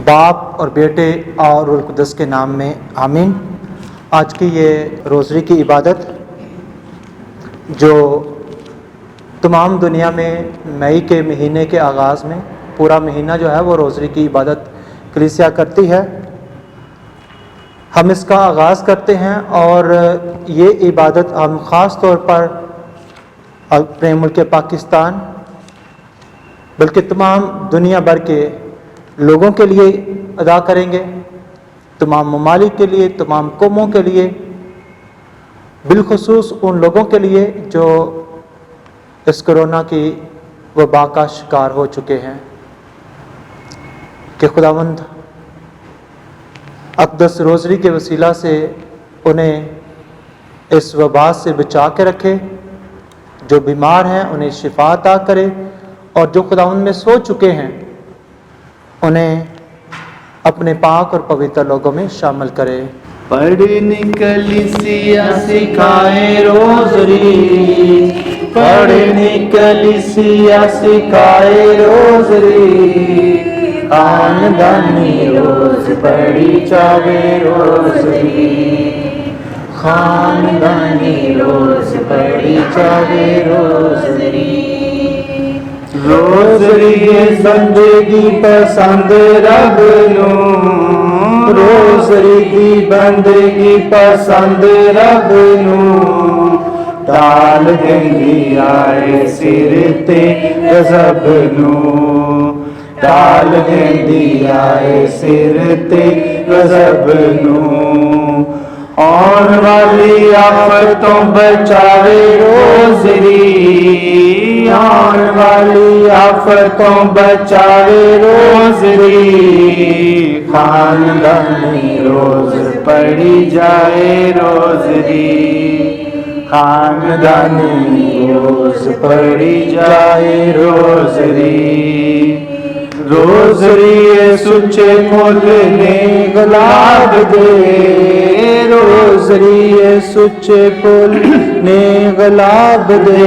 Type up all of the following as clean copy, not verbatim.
باپ اور بیٹے اور روح القدس کے نام میں آمین۔ آج کی یہ روزری کی عبادت جو تمام دنیا میں مئی کے مہینے کے آغاز میں پورا مہینہ جو ہے وہ روزری کی عبادت کلیسیا کرتی ہے، ہم اس کا آغاز کرتے ہیں اور یہ عبادت ہم خاص طور پر اپنے ملک پاکستان بلکہ تمام دنیا بھر کے لوگوں کے لیے ادا کریں گے، تمام ممالک کے لیے، تمام قوموں کے لیے، بالخصوص ان لوگوں کے لیے جو اس کرونا کی وبا کا شکار ہو چکے ہیں، کہ خداوند اقدس روزری کے وسیلہ سے انہیں اس وبا سے بچا کے رکھے، جو بیمار ہیں انہیں شفا عطا کرے، اور جو خداوند میں سو چکے ہیں انہیں اپنے پاک اور پوتر لوگوں میں شامل کرے۔ پڑھنے کلیسیا سکھائے روزری، پڑھنے کلیسیا سکھائے روزری، خاندانی روز پڑھی جاوے روزری، خاندانی روز پڑھی جاوے روزری۔ روزری بندگی پسند رب نوں، روزری دی بندگی پسند رب نوں، ٹال دیندی آئے سر تے غضب نوں، ٹال دیندی آئے سر تے غضب نوں، آن والی آفتوں بچاوے روزری، آن والی آفتوں بچاوے روزری، خاندانی روز پڑھی جائے روزری، خاندانی روز پڑھی جائے روزری۔ روزری سچے مل نے گلاب دے، روزری سچے پل نے گلاب دے،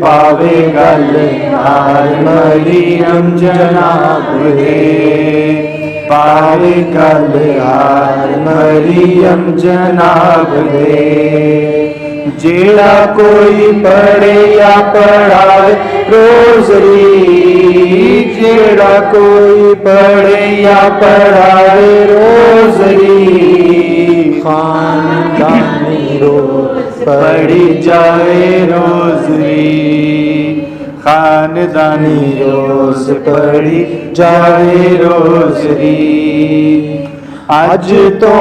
پاوے گل ہار مریم جناب دے، پاوے گل ہار مریم جناب دے۔ جیڑا کوئی پڑھے یا پڑھائے روزری، جیڑا کوئی پڑھے یا پڑھائے روزری، خاندانی روز پڑھی جائے روزری، خاندانی روز پڑھی جائے روزری۔ اج تو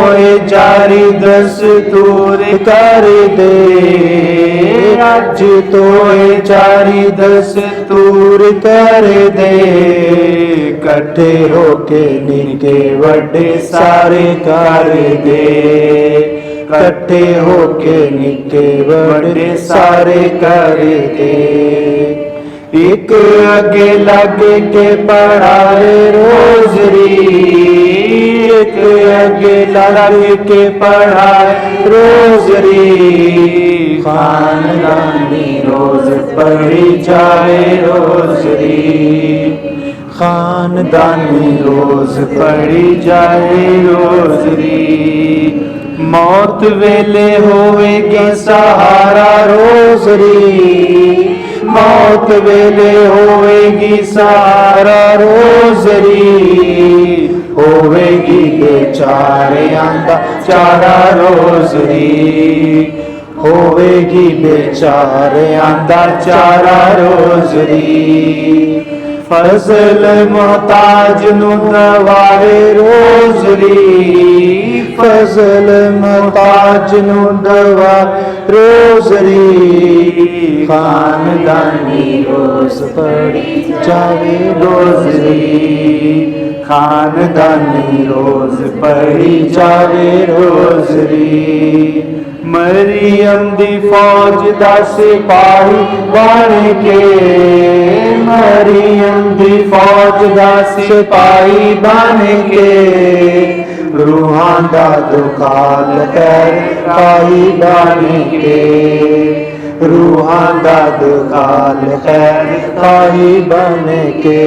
جاری دستور کر دے، اج تو جاری دستور کر دے، کٹھے ہو کے نکے وڈے سارے کر دے، کٹھے ہو کے نکے وڈے سارے کر دے۔ ایک اگے لگ کے پڑھائے روزری، ایک اگے لگ کے پڑھائے روزری، خاندانی روز پڑھی جائے روزری، خاندانی روز پڑھی جائے روزری۔ موت ویلے ہوئے گی سہارا روزری، موت ویلے ہوئے گی سہارا روزری، ہوئے گی بیچاریاں دا چارہ روزری، ہوئے گی بیچاریاں دا چارہ روزری۔ فضل محتاج نو دوائے روزری، فضل محتاج نو دوائے روزری، خاندانی روز پڑھی جاوے روزری، خاندانی روز پڑھی جاوے روزری۔ مریم دی فوج دا سپاہی بن کے، مریم دی فوج دا سپاہی بن کے، روحاں دا دکھال خیر خائی بن کے، روحاں دا دکھال خیر خائی بن کے،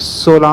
16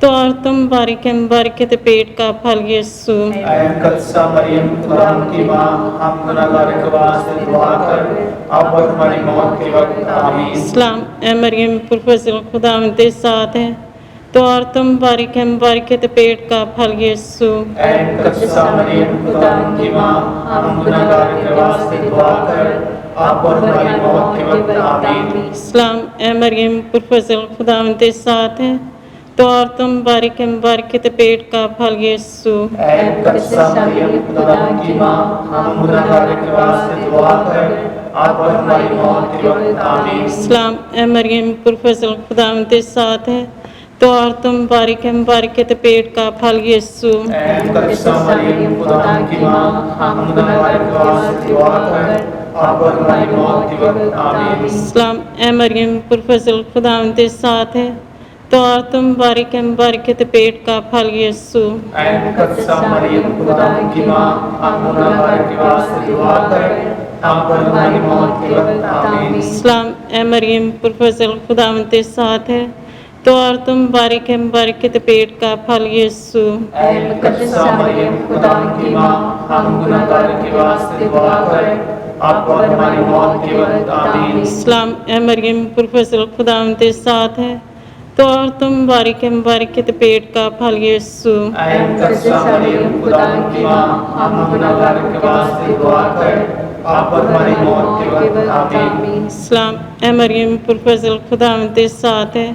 تو عورتوں مبارک ہے مبارکت پیٹ کا پھل یسوع اے مقدسہ مریم خدا کی ماں ہم گناہگار کے واسطے دعا کر اب اور ہماری موت کے وقت آمین سلام اے مریم پرفضل خداوند کے ساتھ ہے تو عورتوں مبارک ہے مبارکت پیٹ کا پھل یسوع اے مقدسہ مریم خدا کی ماں ہم گناہگار کے واسطے دعا کر اب اور ہماری موت کے وقت آمین سلام اے مریم پرفضل خداوند کے ساتھ ہے تو عورتوں مبارک ہے مبارکت پیٹ کا پھل یسوع اے مقدسہ مریم خدا کی ماں ہم گناہگار کے واسطے دعا کر اب اور ہماری موت کے وقت آمین سلام اے مریم پرفضل خداوند کے ساتھ ہے تو عورتوں مبارک ہے مبارکت پیٹ کا پھل یسوع اے مقدسہ مریم خدا کی ماں ہم گناہگار کے واسطے دعا کر اب اور ہماری موت کے وقت آمین سلام اے مریم پرفضل خداوند کے ساتھ ہے تو عورتوں مبارک ہے مبارکت پیٹ کا پھل یسوع اے مقدسہ مریم خدا کی ماں ہم گناہگار کے واسطے دعا کر اب اور ہماری موت کے وقت آمین سلام اے مریم پرفضل خداوند کے ساتھ ہے تو عورتوں مبارک ہے مبارکت پیٹ کا پھل یسوع اے مقدسہ مریم خدا کی ماں ہم گناہگار کے واسطے دعا کر اب اور ہماری موت کے وقت آمین سلام اے مریم پرفضل خداوند کے ساتھ ہے تو عورتوں مبارک ہے مبارکت پیٹ کا پھل یسوع اے مقدسہ مریم خدا کی ماں ہم گناہگار کے واسطے دعا کر اب اور ہماری موت کے وقت آمین سلام اے مریم پرفضل خداوند کے ساتھ ہے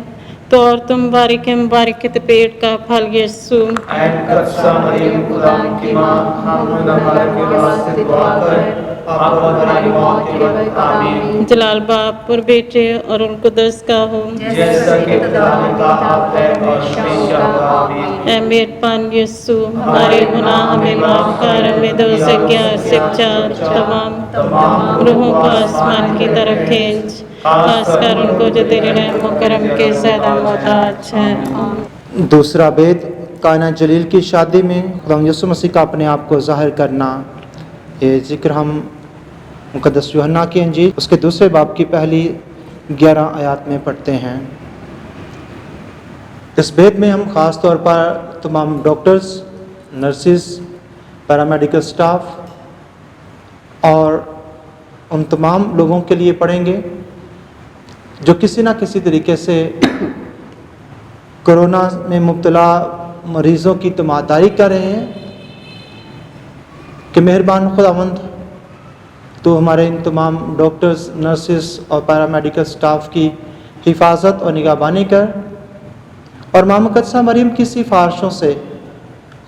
تو عورتوں مبارک ہے مبارکت پیٹ کا پھل یسوع اے مقدسہ مریم خدا کی ماں ہم گناہگار کے واسطے دعا کر اب اور ہماری موت کے وقت آمین جلال باپ اور بیٹے اور القدس کا ہو جیسا کہ خدا نے کہا ہے اور ہمیشہ آمین اے مہربان یسوع ہمارے گناہ ہمیں معاف کر ہمیں دوزخ کی آگ سے بچا تمام روحوں کو آسمان کی طرف کھینچ خاص کر ان کو جو تیرے رحم و کرم کے زیادہ محتاج ہیں دوسرا بیت کائنہ جلیل کی شادی میں خدا یسوع مسیح کا اپنے آپ کو ظاہر کرنا، یہ ذکر ہم مقدس یوحنا کی انجیل اس کے دوسرے باب کی پہلی 11 آیات میں پڑھتے ہیں۔ اس بیت میں ہم خاص طور پر تمام ڈاکٹرز، نرسز، پیرامیڈیکل سٹاف اور ان تمام لوگوں کے لیے پڑھیں گے جو کسی نہ کسی طریقے سے کرونا میں مبتلا مریضوں کی تیمارداری کر رہے ہیں کہ مہربان خداوند تو ہمارے ان تمام ڈاکٹرز، نرسز اور پیرامیڈیکل سٹاف کی حفاظت اور نگہبانی کر، اور ماں مقدسہ مریم کی سفارشوں سے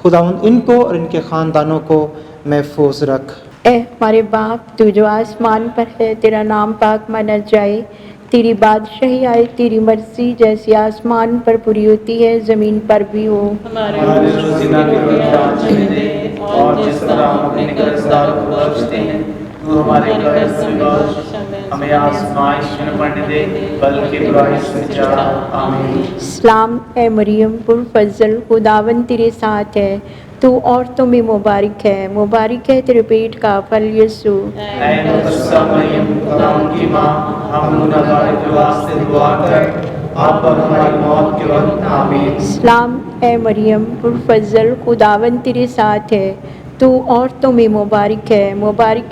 خداوند ان کو اور ان کے خاندانوں کو محفوظ رکھ۔ اے ہمارے باپ تو جو آسمان پر ہے، تیرا نام پاک مانا جائے، تیری بادشاہی آئے، تیری مرضی جیسی آسمان پر پوری ہوتی ہے زمین پر بھی ہو۔ ہمارے روزینہ کی روٹی آج ہمیں دے، اور جس طرح ہم اپنے قرضداروں کو بخشتے ہیں تو ہمارے قرض ہمیں بخش، ہمیں آزمائش میں نہ پڑنے دے بلکہ برائی سے بچا، آمین۔ سلام اے مریم پرفضل خداوند تیرے ساتھ ہے، تو عورتوں میں مبارک ہے تیرے پیٹ کا پھل یسوع۔ اے مقدسہ مریم خدا کی ماں ہم گناہگار کے واسطے دعا کر اب اور ہماری موت کے وقت آمین۔ سلام اے مریم پرفضل خداوند تیرے ساتھ ہے، تو عورتوں میں مبارک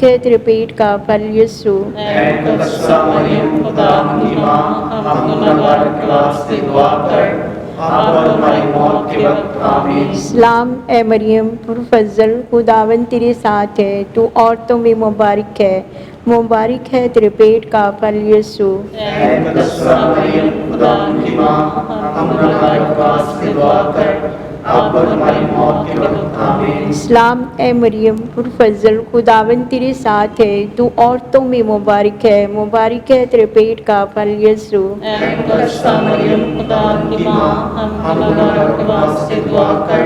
ہے تیرے پیٹ کا پھل یسوع۔ اے مقدسہ مریم خدا کی ماں ہم گناہگار کے واسطے دعا کر اب اور ہماری موت کے وقت آمین۔ سلام اے مریم پرفضل خداوند تیرے ساتھ ہے، تو عورتوں میں مبارک ہے تیرے پیٹ کا پھل یسوع۔ اے مقدسہ مریم خدا کی ماں ہم گناہگار کے واسطے دعا کر اب اور ہماری موت کے وقت آمین۔ سلام اے مریم پرفضل خداوند تیرے ساتھ ہے، تو عورتوں میں مبارک ہے تیرے پیٹ کا پھل یسوع۔ اے مقدسہ مریم خدا کی ماں ہم گناہگار کے واسطے دعا کر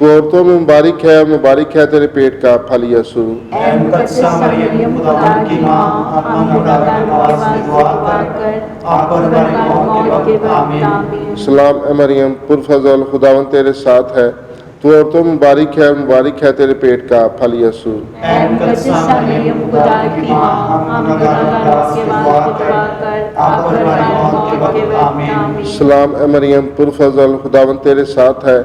تو عورتوں میں مبارک ہے اور مبارک ہے تیرے پیٹ کا پھل یسوع۔ اے مقدسہ مریم خدا کی ماں، ہم گناہگار کے واسطے دعا کر، آپ پر ہماری موت کے وقت آمین۔ سلام اے مریم پرفضل، خداوند تیرے ساتھ ہے، تو عورتوں میں مبارک ہے اور مبارک ہے تیرے پیٹ کا پھل یسوع۔ اے مقدسہ مریم خدا کی ماں، ہم گناہگار کے واسطے دعا کر، آپ پر ہماری موت کے وقت آمین۔ سلام اے مریم پرفضل، خداوند تیرے ساتھ ہے،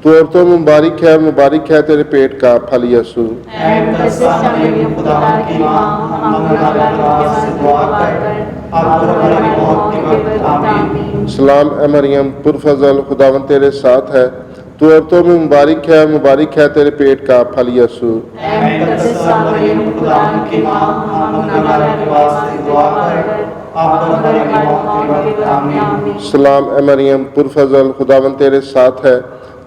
تو عورتوں میں مبارک ہے اور مبارک ہے تیرے پیٹ کا پھل یسوع۔ اے مقدسہ مریم خدا کی ماں، ہم گناہگار کے واسطے دعا کر، آپ پر ہماری موت کے وقت آمین۔ سلام اے مریم پرفضل، خداوند تیرے ساتھ ہے، تو عورتوں میں مبارک ہے اور مبارک ہے تیرے پیٹ کا پھل یسوع۔ اے مقدسہ مریم خدا کی ماں، ہم گناہگار کے واسطے دعا کر، آپ پر ہماری موت کے وقت آمین۔ سلام اے مریم پرفضل، خداوند تیرے ساتھ ہے،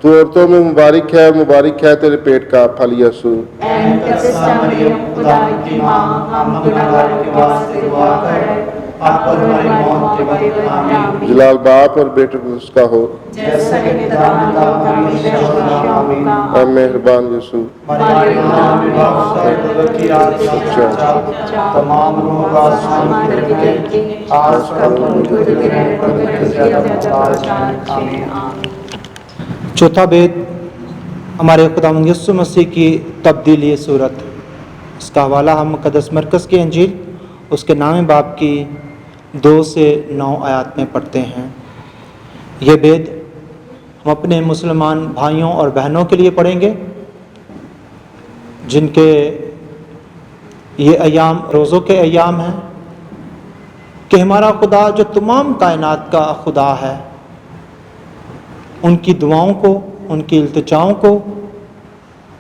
تو عورتوں میں مبارک ہے اور مبارک ہے تیرے پیٹ کا پھل یسوع۔ اے مقدسہ مریم خدا کی ماں، ہم گناہگار کے واسطے دعا کر، آپ پر ہماری موت کے وقت آمین۔ جلال باپ اور بیٹے قدس کا ہو، جیسا کہ خدا کا ہمیشہ ہوگا، آمین۔ اے مہربان یسوع، ہمارے گناہ بھی معاف کر، کی رات سے بچا، تمام روحوں کو آسمان پر بھیج، آج کل ان کو جو گرہن پر آمین۔ چوتھا بید ہمارے خداوند یسوع مسیح کی تبدیلی صورت، اس کا حوالہ ہم مقدس مرکز کی انجیل اس کے نام باپ کی 2 سے 9 آیات میں پڑھتے ہیں۔ یہ بید ہم اپنے مسلمان بھائیوں اور بہنوں کے لیے پڑھیں گے جن کے یہ ایام روزوں کے ایام ہیں، کہ ہمارا خدا جو تمام کائنات کا خدا ہے، ان کی دعاؤں کو، ان کی التجاؤں کو،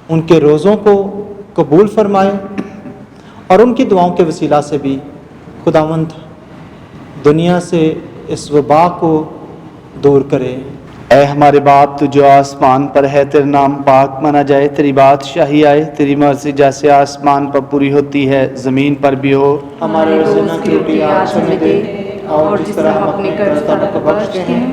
ان کے روزوں کو قبول فرمائے، اور ان کی دعاؤں کے وسیلہ سے بھی خداوند دنیا سے اس وبا کو دور کرے۔ اے ہمارے باپ تو جو آسمان پر ہے، تیرا نام پاک مانا جائے، تیری بادشاہی آئے، تیری مرضی جیسے آسمان پر پوری ہوتی ہے زمین پر بھی ہو۔ ہمارے روزانہ کی روٹی آج ہمیں دے، اور جس طرح ہم اپنے قرض داروں کو بخشتے ہیں،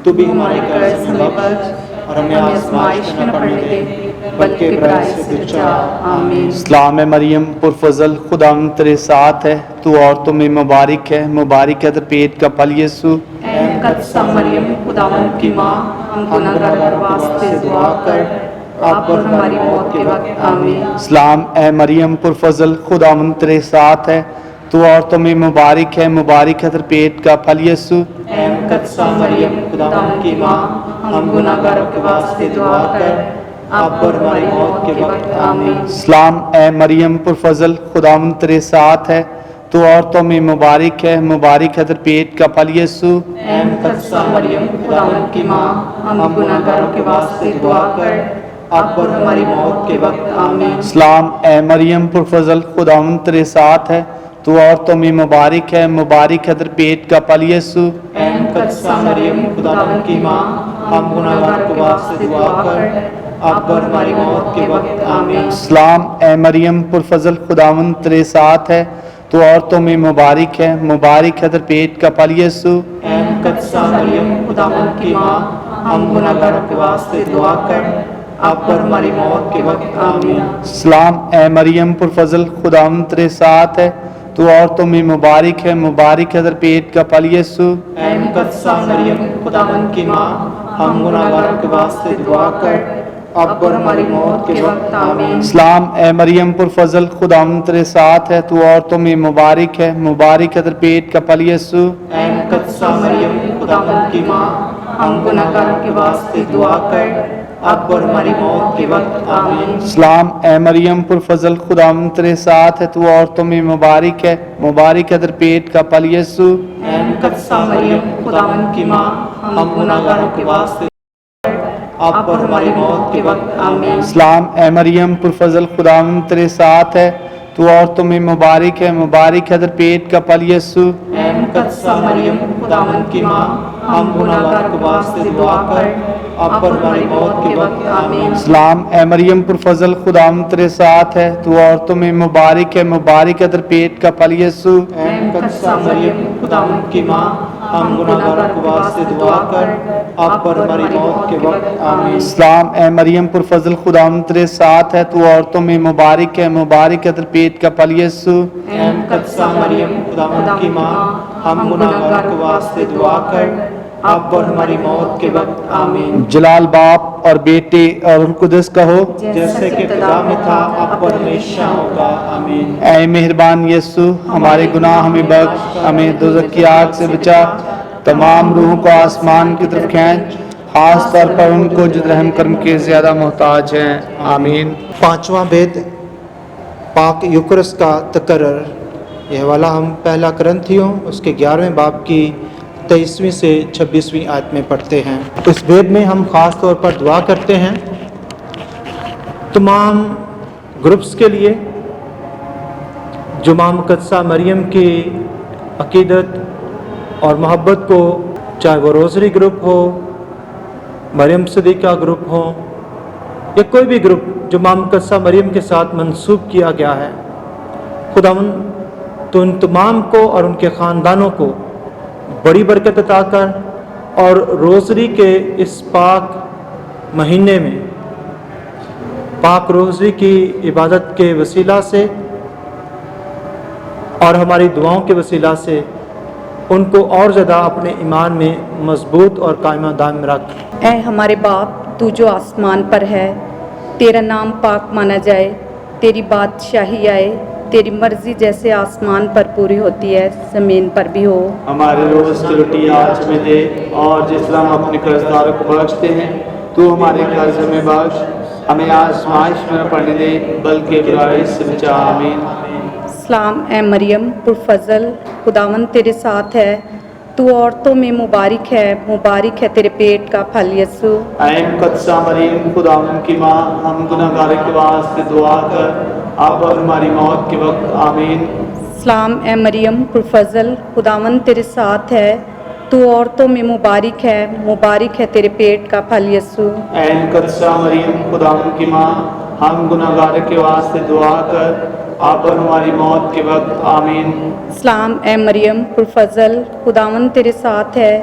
تو بھی ہمارے قرض ہمیں بخش، اور ہمیں آزمائش میں نہ پڑنے دے، بلکہ برائی سے بچا، آمین۔ سلام اے مریم پرفضل، خداوند تیرے ساتھ ہے، تو عورتوں میں مبارک ہے، مبارک ہے تیرے پیٹ کا پھل یسوع۔ اے مقدسہ مریم خداوند کی ماں، ہم گناہگار کے واسطے دعا کر، آپ پر ہماری موت کے وقت آمین۔ سلام اے مریم پرفضل، خداوند تیرے ساتھ ہے، تو عورتوں میں مبارک ہے، مبارک ہے تیرے پیٹ کا پھل یسوع۔ اے مقدسہ مریم خداوند کی ماں، ہم گناہگاروں کے واسطے دعا کر، آپ پر ہماری موت کے وقت آمین۔ سلام اے مریم پرفضل، خداوند تیرے ساتھ ہے، تو عورتوں میں مبارک ہے، مبارک ہے تیرے پیٹ کا پھل یسوع۔ اے مقدسہ مریم خداوند کی ماں، ہم گناہگاروں کے واسطے دعا کر، آپ پر ہماری موت کے وقت آمین۔ سلام اے مریم پرفضل، خداوند تیرے ساتھ ہے، تو عورتوں میں مبارک ہے، مبارک ہے تیرے پیٹ کا پھل یسوع۔ اے مقدسہ مریم خداوند کی ماں، ہم گناہگاروں کے واسطے دعا کر، آپ پر ہماری موت کے وقت آمین۔ سلام اے مریم پرفضل، خداوند تیرے ساتھ ہے، تو عورتوں میں مبارک ہے، مبارک ہے تیرے پیٹ کا پھل یسوع۔ اے مقدسہ مریم خداوند کی ماں، ہم گناہگاروں کے واسطے دعا کر، آپ پر ہماری موت کے وقت آمین۔ سلام اے مریم پرفضل، خداوند تیرے ساتھ ہے، تو عورتوں میں مبارک ہے، مبارک ہے تیرے پیٹ کا پھل یسوع۔ اے مقدسہ مریم خداوند کی ماں، ہم گناہگاروں کے واسطے دعا کر، آپ پر ہماری موت کے وقت آمین۔ سلام اے مریم پرفضل، خداوند تیرے ساتھ ہے، تو عورتوں میں مبارک ہے، مبارک ہے تیرے پیٹ کا پھل یسوع۔ اے مقدسہ مریم خداوند کی ماں، ہم گناہگاروں کے واسطے دعا کر، آپ پر ہماری موت کے وقت آمین۔ سلام اے مریم پرفضل، خداوند تیرے ساتھ ہے، تو عورتوں میں مبارک ہے، مبارک ہے تیرے پیٹ کا پھل یسوع۔ اے مقدسہ مریم خداوند کی ماں، ہم گناہگاروں کے واسطے آپ پر ہماری موت کے وقت آمین۔ سلام اے مریم پرفضل، خداوند تیرے ساتھ ہے، تو عورتوں میں مبارک ہے، مبارک ہے تیرے پیٹ کا پھل یسوع۔ اے مقدسہ مریم خداوند کی ماں، ہم گناہگاروں کے واسطے دعا کر، آپ پر ہماری موت کے وقت آمین۔ سلام اے مریم پرفضل، خداوند تیرے ساتھ ہے، تو عورتوں میں مبارک ہے، مبارک ہے تیرے پیٹ کا پھل یسوع۔ اے مقدسہ مریم خداوند کی ماں، ہم گناہگاروں کے واسطے دعا کر اب پر ہماری موت کے وقت آمین۔ سلام اے مریم پر فضل خداوند تیرے ساتھ ہے، تو عورتوں میں مبارک ہے تیرے پیٹ کا پھل یسوع۔ اے مقدسہ مریم خداوند کی ماں، ہم گناہگاروں کے واسطے دعا کر اب پر ہماری موت کے وقت آمین۔ جلال باپ اور بیٹے اور روح القدس کا ہو، جیسے کہ ابتدا میں تھا اب پر ہمیشہ ہوگا آمین۔ اے مہربان یسوع، ہمارے گناہ ہمیں بخش، ہمیں دوزخ کی آگ سے بچا، تمام روحوں کو آسمان کی طرف کھینچ، خاص طور پر ان کو جو رحم کرم کے زیادہ محتاج ہیں، آمین۔ پانچواں بید پاک یوکرس کا تقرر۔ یہ حوالہ ہم پہلا کرنتھیوں اس کے 11ویں باب کی 23ویں سے 26ویں آیت میں پڑھتے ہیں۔ اس بید میں ہم خاص طور پر دعا کرتے ہیں تمام گروپس کے لیے جو ماں مقدسہ مریم کی عقیدت اور محبت کو، چاہے وہ روزری گروپ ہو، مریم صدیقہ گروپ ہو یا کوئی بھی گروپ جو ماں مقدسہ مریم کے ساتھ منسوب کیا گیا ہے، خداوند تو ان تمام کو اور ان کے خاندانوں کو بڑی برکت عطا کر، اور روزری کے اس پاک مہینے میں پاک روزری کی عبادت کے وسیلہ سے اور ہماری دعاؤں کے وسیلہ سے ان کو اور زیادہ اپنے ایمان میں مضبوط اور قائمہ دائم رکھ۔ اے ہمارے باپ تو جو آسمان پر ہے، تیرا نام پاک مانا جائے، تیری بادشاہی آئے، تیری مرضی جیسے آسمان پر پوری ہوتی ہے زمین پر بھی ہو۔ ہمارے روز کی روٹی آج ہمیں دے، اور جس طرح ہم اپنے قرض داروں کو بخشتے ہیں تو ہمارے قرض ہمیں بخش، ہمیں آزمائش میں نہ پڑنے دے بلکہ برائی سے بچا، آمین۔ سلام اے مریم پرفضل، خداوند تیرے ساتھ ہے، تو عورتوں میں مبارک ہے تیرے پیٹ کا پھل یسوع۔ اے مقدسہ مریم خداوند کی ماں، ہم گناہگاروں کے واسطے دعا کر اب اور ہماری موت کے وقت آمین۔ سلام اے مریم پرفضل، خداوند تیرے ساتھ ہے، تو عورتوں میں مبارک ہے تیرے پیٹ کا پھل یسوع۔ اے مقدسہ مریم خداوند کی ماں، ہم گناہگاروں کے واسطے دعا کر اب اور ہماری موت کے وقت آمین۔ سلام اے مریم پرفضل، خداوند تیرے ساتھ ہے،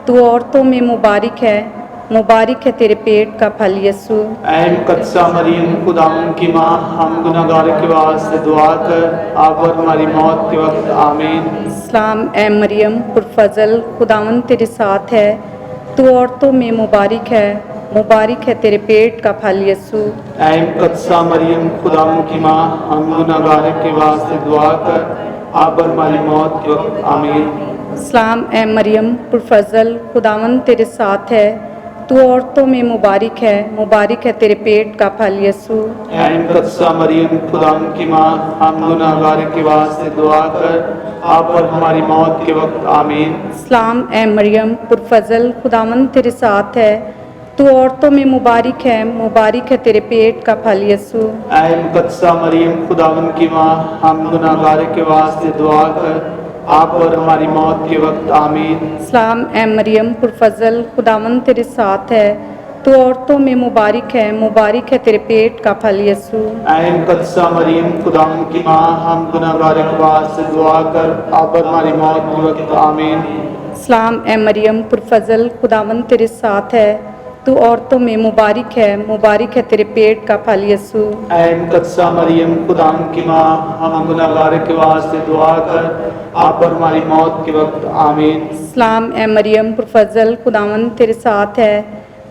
تو عورتوں میں مبارک ہے تیرے پیٹ کا پھل یسوع۔ اے مقدسہ مریم خداوند کی ماں، ہم گناہگاروں کے واسطے دعا کر اب اور ہماری موت کے وقت آمین۔ سلام اے مریم پرفضل، خداوند تیرے ساتھ ہے، تو عورتوں میں مبارک ہے تیرے پیٹ کا پھل یسوع۔ اے مقدسہ مریم خداوند کی ماں، ہم گناہگاروں کے واسطے دعا کر اب اور ہماری موت کے وقت آمین۔ سلام اے مریم پرفضل، خداوند تیرے ساتھ ہے، تو عورتوں میں مبارک ہے تیرے پیٹ کا پھل یسوع۔ اے مقدسہ مریم خداوند کی ماں، ہم گناہگاروں کے واسطے دعا کر اب اور ہماری موت کے وقت آمین۔ سلام اے مریم پرفضل، خداوند تیرے ساتھ ہے، تو عورتوں میں مبارک ہے تیرے پیٹ کا پھل یسوع۔ اے مقدسہ مریم خداوند کی ماں، ہم گناہگاروں کے واسطے دعا کر اب اور ہماری موت کے وقت آمین۔ سلام اے مریم پرفضل، خداوند تیرے ساتھ ہے، تو عورتوں میں مبارک ہے تیرے پیٹ کا پھل یسوع۔ اے مقدسہ مریم خداوند کی ماں، ہم گناہگاروں کے واسطے دعا کر اب اور ہماری موت کے وقت آمین۔ سلام اے مریم پرفضل، خداوند تیرے ساتھ ہے، تو عورتوں میں مبارک ہے تیرے پیٹ کا پھل یسوع۔ اے مقدسہ مریم خداوند کی ماں، ہم گناہگاروں کے واسطے دعا کر اب اور ہماری موت کے وقت آمین۔ سلام اے مریم پرفضل، خداوند تیرے ساتھ ہے،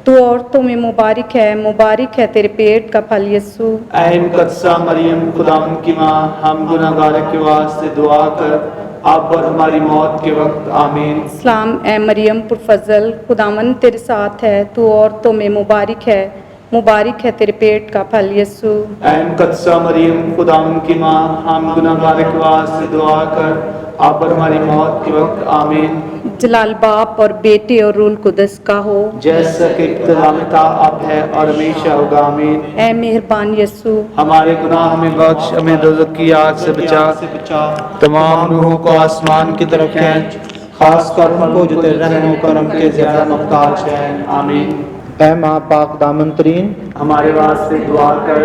تو عورتوں میں مبارک ہے تیرے پیٹ کا پھل یسوع۔ اے مقدسہ مریم خداوند کی ماں، ہم گناہگاروں کے واسطے دعا کر اب اور ہماری موت کے وقت آمین۔ سلام اے مریم پرفضل، خداوند تیرے ساتھ ہے، تو عورتوں میں مبارک ہے تیرے پیٹ کا پھل یسوع۔ اے مقدسہ مریم خداوند کی ماں، ہم گناہگاروں کے واسطے دعا کر اب اور ہماری موت کے وقت آمین۔ جلال باپ اور بیٹے اور روح القدس کا ہو، جیسا کہ ابتدا میں تھا اب ہے اور ہمیشہ ہوگا، آمین۔ اے مہربان یسوع، ہمارے گناہ ہمیں بخش، ہمیں دوزخ کی آگ سے بچا، تمام روحوں کو آسمان کی طرف کھینچ، خاص کر ان کو جو تیرے رحم و کرم کے زیادہ محتاج ہیں، آمین۔ اے ماں پاک دامن ترین، ہمارے واسطے دعا کر،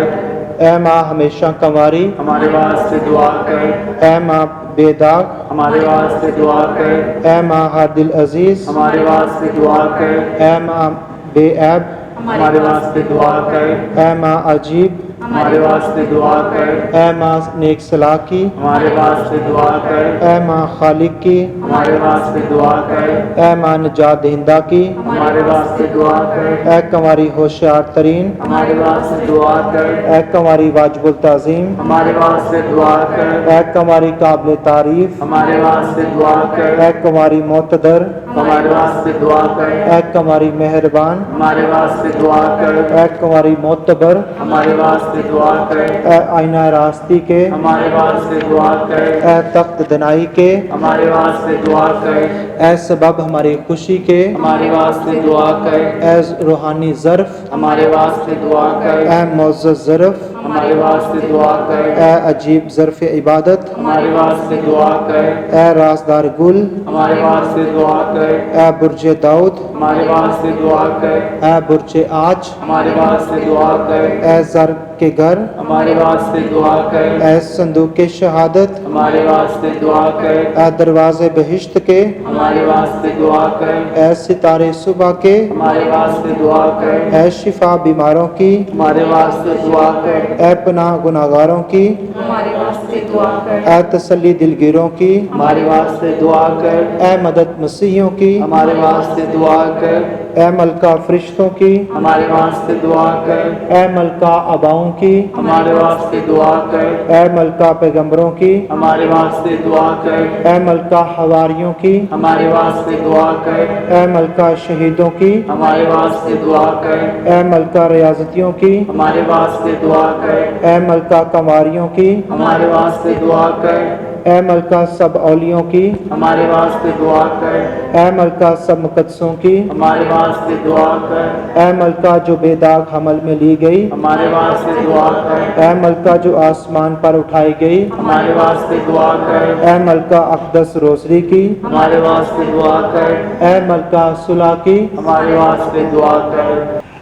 اے ماں ہمیشہ کنواری، ہمارے واسطے دعا کر، اے ماں بے داغ ہمارے واسطے دعا کر، اے ماں ہر دل عزیز ہمارے واسطے دعا کر، اے ماں بے عیب ہمارے واسطے دعا کر، اے ماں عجیب ہمارے واسطے دعا کر، اے ماں نیک صلاح کی ہمارے واسطے دعا کر، اے ماں خالق کی ہمارے واسطے دعا کر، اے ماں نجات دہندہ کی ہمارے واسطے دعا کر، اے کنواری ہوشیار ترین ہمارے واسطے دعا کر، اے کنواری واجب التعظیم ہمارے واسطے دعا کر، اے کنواری قابل تعریف ہمارے واسطے دعا کر، اے کنواری معتدر ہمارے واسطے دعا کر، اے کنواری مہربان ہمارے واسطے دعا کر، اے کنواری معتبر ہمارے واسطے دعا کر، اے آئینہ راستی کے ہمارے واسطے دعا کر، اے تخت دنائی کے ہمارے واسطے دعا کر، اے سبب ہماری خوشی کے ہمارے واسطے دعا کر، اے روحانی ظرف ہمارے واسطے دعا کر، اے معزز ظرف ہمارے واسطے دعا کر، اے عجیب ظرف عبادت ہمارے واسطے دعا کر، اے رازدار گل ہمارے واسطے دعا کر، اے برج داؤد ہمارے واسطے دعا کر، اے برج آج ہمارے واسطے دعا کر، اے زر کے گھر ہمارے واسطے دعا کر، اے صندوق شہادت ہمارے واسطے دعا کر، اے دروازے بہشت کے ہمارے واسطے دعا کر، اے ستارے صبح کے ہمارے واسطے دعا کر، اے شفا بیماروں کی ہمارے واسطے دعا کر، اے پناہ گناہگاروں کی ہمارے واسطے دعا کر، اے تسلی دلگیروں کی ہمارے واسطے دعا کر، اے مدد مسیحیوں کی ہمارے واسطے دعا کر، اے ملکہ فرشتوں کی ہمارے واسطے دعا کر، اے ملکہ اباؤں کی ہمارے واسطے دعا کر، اے ملکہ پیغمبروں کی ہمارے واسطے دعا کر، اے ملکہ حواریوں کی ہمارے واسطے دعا کر، اے ملکہ شہیدوں کی ہمارے واسطے دعا کر، اے ملکہ ریاضتیوں کی ہمارے واسطے دعا کر، اے ملکہ کنواریوں کی ہمارے واسطے دعا کر، اے ملکہ سب اولیوں کی ہمارے واسطے دعا کر، اے ملکہ سب مقدسوں کی ہمارے واسطے دعا کر، اے ملکہ جو بے داغ حمل میں لی گئی ہمارے واسطے دعا کر، اے ملکہ جو آسمان پر اٹھائی گئی ہمارے واسطے دعا کر، اے ملکہ اقدس روزری کی ہمارے واسطے دعا کر، اے ملکہ صلح کی ہمارے واسطے دعا کر،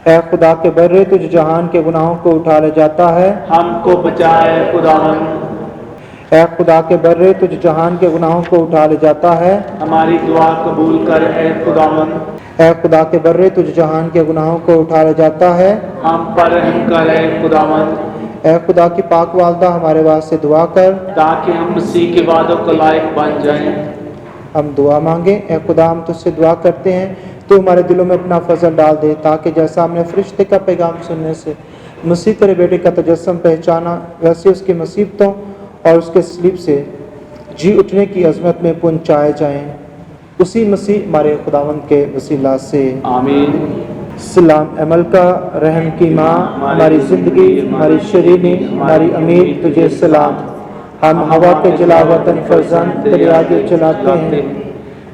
اے خدا کے برے تجھ جہان کے گناہوں کو اٹھا لے جاتا ہے ہم کو بچائے خداوند، اے خدا کے برے تجھ جہان کے گناہوں کو اٹھا لے جاتا ہے ہماری دعا قبول کر اے خداوند، اے خدا کے برے تجھ جہان کے گناہوں کو اٹھا لے جاتا ہے ہم پر رحم کر اے خداوند، اے خدا کی پاک والدہ ہمارے واسطے دعا کر تاکہ ہم مسیح کے وعدوں کے لائق بن جائیں۔ ہم دعا مانگیں۔ اے خدا ہم تجھ سے دعا کرتے ہیں تو ہمارے دلوں میں اپنا فضل ڈال دے تاکہ جیسا ہم نے فرشتے کا پیغام سننے سے مسیح تیرے بیٹے کا تجسم پہچانا ویسے اس کی مصیبتوں اور اس کے صلیب سے جی اٹھنے کی عظمت میں پہنچائے جائیں، اسی مسیح ہمارے خداوند کے وسیلہ سے آمین۔ سلام اے ملکہ رحم کی ماں، ہماری زندگی، ہماری شرینی، ہماری امید تجھے سلام۔ ہم ہوا کے جلا وطن فرزند تیرے آگے چلاتے ہیں،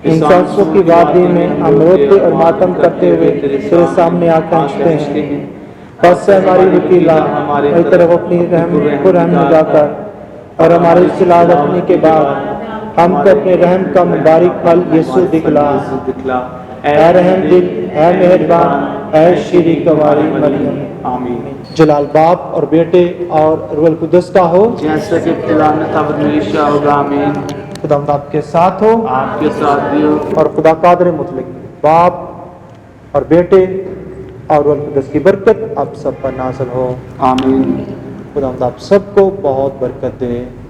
انسانوں کی وادی میں ہم روتے اور ماتم کرتے ہوئے تیرے سامنے آ پہنچتے ہیں۔ بس ہماری وکیلا ہماری طرف اپنی رحم نگاہ کر اور ہماری اصلاح رکھنے کے بعد ہم کو اپنے رحم کا مبارک پھل یسوع دکھلا۔ اے رحم دل، اے مہربان، اے شیریں کنواری مریم۔ آمین۔ جلال باپ اور بیٹے اور روح القدس کا ہو، جیسا کہ ابتدا میں تھا ہمیشہ ہوگا، آمین۔ خداوند آپ کے ساتھ ہو، آپ کے ساتھ بھی ہو۔ اور خدا قادر مطلق باپ اور بیٹے اور روح القدس کی برکت آپ سب پر نازل ہو۔ آمین۔ خداوند آپ سب کو بہت برکت دے۔